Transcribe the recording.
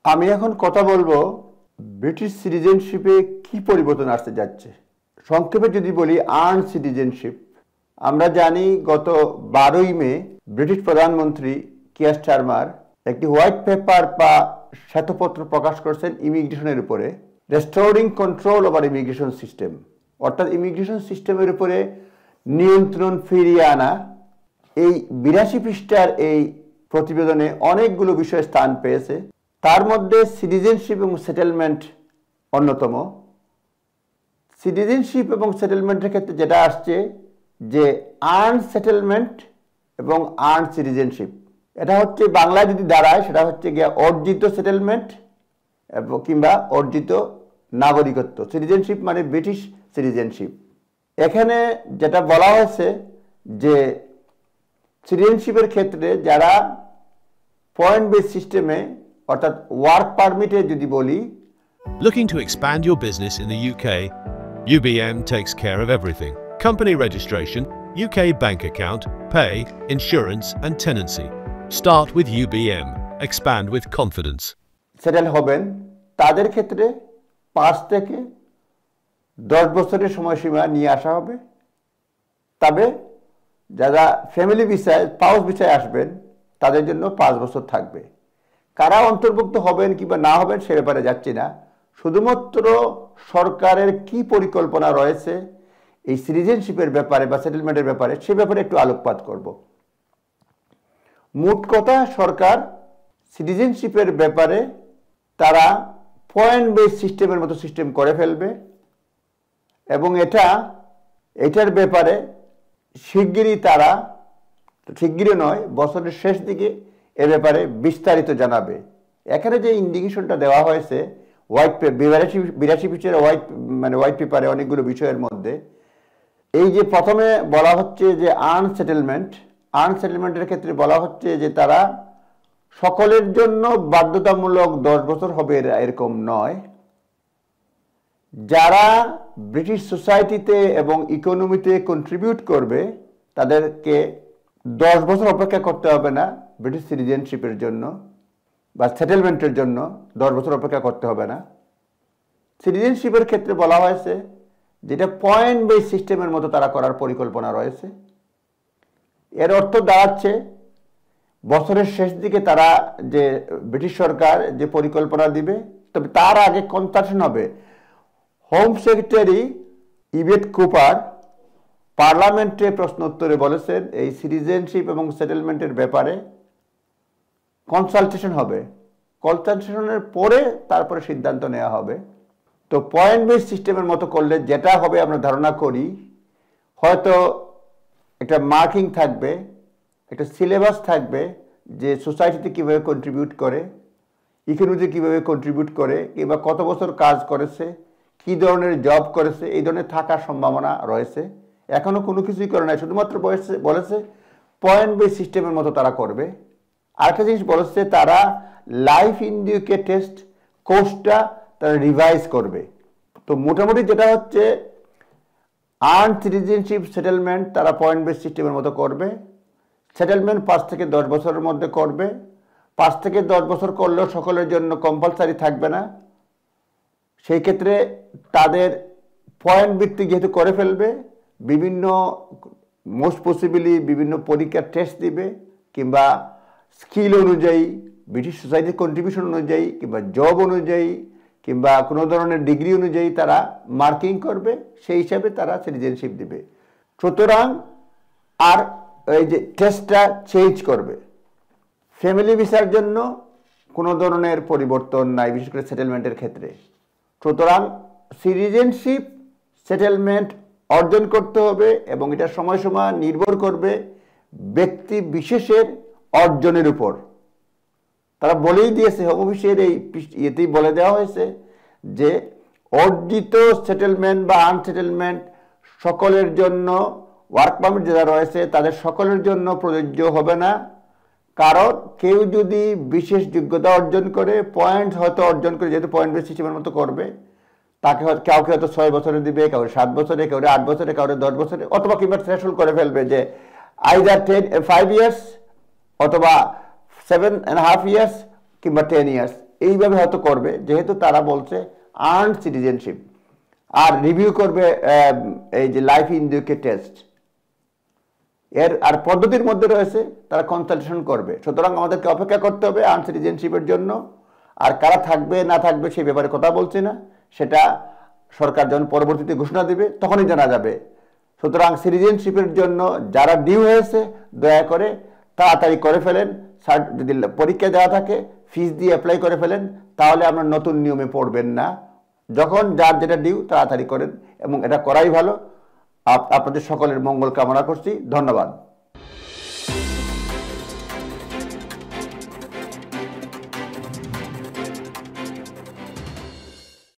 আমি এখন কথা বলবো ব্রিটিশ সিটিজেনশিপে কি পরিবর্তন আসতে যাচ্ছে। সংক্ষেপে যদি বলি আর্ন সিটিজেনশিপ, আমরা জানি গত 12ই মে ব্রিটিশ প্রধানমন্ত্রী কিয়ার স্টারমার একটি হোয়াইট পেপার বা শ্বেতপত্র প্রকাশ করেছেন ইমিগ্রেশনের উপরে, restoring control over immigration system, অর্থাৎ ইমিগ্রেশন সিস্টেমের উপরে নিয়ন্ত্রণ ফিরিয়ে আনা। এই 82 পৃষ্ঠার এই প্রতিবেদনে অনেকগুলো বিষয় স্থান পেয়েছে, তার মধ্যে সিটিজেনশিপ এবং সেটেলমেন্ট অন্যতম। সিটিজেনশিপ এবং সেটেলমেন্টের ক্ষেত্রে যেটা আসছে যে আর্ন সেটেলমেন্ট এবং আর্ন সিটিজেনশিপ, এটা হচ্ছে বাংলায় যদি দাঁড়ায় সেটা হচ্ছে গিয়ে অর্জিত সেটেলমেন্ট এবং কিংবা অর্জিত নাগরিকত্ব। সিটিজেনশিপ মানে ব্রিটিশ সিটিজেনশিপ। এখানে যেটা বলা হয়েছে যে সিটিজেনশিপের ক্ষেত্রে যারা পয়েন্ট বেস সিস্টেমে অর্থাৎ ওয়ার্ক পারমিটে যদি বলি, Looking to expand your business in the UK? UBM takes care of everything. Company registration, UK bank account, pay, insurance and tenancy. Start with UBM. Expand with confidence. Settle হবেন তাদের ক্ষেত্রে 5 থেকে 10 বছরের সময়সীমা নিয়ে আসা হবে। তবে যারা ফ্যামিলি ভিসায় স্পাউস ভিসায় আসবেন তাদের জন্য 5 বছর থাকবে। কারা অন্তর্ভুক্ত হবেন কিংবা না হবেন সে ব্যাপারে যাচ্ছি না, শুধুমাত্র সরকারের কি পরিকল্পনা রয়েছে এই সিটিজেনশিপের ব্যাপারে বা সেটেলমেন্টের ব্যাপারে সে ব্যাপারে একটু আলোকপাত করব। মোট কথা, সরকার সিটিজেনশিপের ব্যাপারে তারা পয়েন্ট বেস সিস্টেমের মতো সিস্টেম করে ফেলবে এবং এটার ব্যাপারে শিগগিরই নয়, বছরের শেষ দিকে এ ব্যাপারে বিস্তারিত জানাবে। এখানে যে ইন্ডিকেশনটা দেওয়া হয়েছে হোয়াইট 82 পৃষ্ঠার হোয়াইট পেপারে অনেকগুলো বিষয়ের মধ্যে, এই যে প্রথমে বলা হচ্ছে যে আর্ন সেটেলমেন্টের ক্ষেত্রে বলা হচ্ছে যে তারা সকলের জন্য বাধ্যতামূলক 10 বছর হবে এরকম নয়। যারা ব্রিটিশ সোসাইটিতে এবং ইকোনমিতে কন্ট্রিবিউট করবে তাদেরকে 10 বছর অপেক্ষা করতে হবে না ব্রিটিশ সিটিজেনশিপের জন্য বা সেটেলমেন্টের জন্য 10 বছর অপেক্ষা করতে হবে না। সিটিজেনশিপের ক্ষেত্রে বলা হয়েছে যেটা পয়েন্ট বেস সিস্টেমের মতো তারা করার পরিকল্পনা রয়েছে। এর অর্থ দাঁড়াচ্ছে বছরের শেষ দিকে তারা যে ব্রিটিশ সরকার যে পরিকল্পনা দিবে, তবে তার আগে কনসালটেশন হবে। হোম সেক্রেটারি ইভেট কুপার পার্লামেন্টে প্রশ্ন উত্তরে বলেছেন এই সিটিজেনশিপ এবং সেটেলমেন্টের ব্যাপারে কনসালটেশন হবে, কনসালটেশনের পরে তারপরে সিদ্ধান্ত নেওয়া হবে। তো পয়েন্ট বেস সিস্টেমের মতো করলে যেটা হবে আমরা ধারণা করি, হয়তো একটা মার্কিং থাকবে, একটা সিলেবাস থাকবে যে সোসাইটিতে কীভাবে কন্ট্রিবিউট করে, ইকোনমিতে কীভাবে কন্ট্রিবিউট করে, কিংবা কত বছর কাজ করেছে, কী ধরনের জব করেছে, এই ধরনের থাকার সম্ভাবনা রয়েছে। এখনও কোনো কিছুই করে নাই, শুধুমাত্র বলেছে পয়েন্ট বেস সিস্টেমের মতো তারা করবে। আরেকটা জিনিস বলেছে তারা life in the UK test কোর্সটা তারা রিভাইজ করবে। তো মোটামুটি যেটা হচ্ছে আর্ন সিটিজেনশিপ সেটেলমেন্ট তারা পয়েন্ট বেস সিস্টেমের মতো করবে। সেটেলমেন্ট 5 থেকে 10 বছরের মধ্যে করবে। 5 থেকে 10 বছর করলেও সকলের জন্য কম্পালসারি থাকবে না। সেই ক্ষেত্রে তাদের পয়েন্ট ভিত্তিক যেহেতু করে ফেলবে, মোস্ট পসিবলি বিভিন্ন পরীক্ষার টেস্ট দিবে কিংবা স্কিল অনুযায়ী, ব্রিটিশ সোসাইটির কন্ট্রিবিউশন অনুযায়ী কিংবা জব অনুযায়ী কিংবা কোনো ধরনের ডিগ্রি অনুযায়ী তারা মার্কিং করবে, সেই হিসাবে তারা সিটিজেনশিপ দিবে। সুতরাং আর এই যে টেস্টটা চেঞ্জ করবে। ফ্যামিলি ভিসার জন্য কোনো ধরনের পরিবর্তন নাই, বিশেষ করে সেটেলমেন্টের ক্ষেত্রে। সুতরাং সিটিজেনশিপ সেটেলমেন্ট অর্জন করতে হবে এবং এটার সময়সীমা নির্ভর করবে ব্যক্তি বিশেষের অর্জনের উপর। তারা বলেই দিয়েছে, হোম অফিসের এই ইয়েতেই বলে দেওয়া হয়েছে যে অর্জিত সেটেলমেন্ট বা আনসেটেলমেন্ট সকলের জন্য, ওয়ার্ক পারমিট যারা রয়েছে তাদের সকলের জন্য প্রযোজ্য হবে না। কারণ কেউ যদি বিশেষ যোগ্যতা অর্জন করে, পয়েন্ট হয়তো অর্জন করে, যেহেতু পয়েন্ট বেস সিস্টেমের মতো করবে, তাকে কাউকে হয়তো 6 বছরে দিবে, কাউকে 7 বছরে, কাউকে 8 বছরে, কাউকে 10 বছরে, অথবা কিংবা থ্রেশহোল্ড করে ফেলবে যে আইদার 5 ইয়ার্স অথবা 7.5 ইয়ার্স কিংবা 10 ইয়ার্স, এইভাবে হয়তো করবে, যেহেতু তারা বলছে আর্নড সিটিজেনশিপ, আর রিভিউ করবে এই যে লাইফ ইন ইউকে টেস্ট, এর আর পদ্ধতির মধ্যে রয়েছে তারা কনসালটেশন করবে। সুতরাং আমাদেরকে অপেক্ষা করতে হবে আর্নড সিটিজেনশিপের জন্য। আর কারা থাকবে না থাকবে সেই ব্যাপারে কথা বলছি না, সেটা সরকার যখন পরবর্তীতে ঘোষণা দেবে তখনই জানা যাবে। সুতরাং সিটিজেনশিপের জন্য যারা ডিউ হয়েছে দয়া করে তাড়াতাড়ি করে ফেলেন। যদি পরীক্ষা দেওয়া থাকে ফিস দিয়ে অ্যাপ্লাই করে ফেলেন, তাহলে আপনার নতুন নিয়মে পড়বেন না। যখন যার যেটা ডিউ তাড়াতাড়ি করেন, এবং এটা করাই ভালো। আপনাদের সকলের মঙ্গল কামনা করছি। ধন্যবাদ।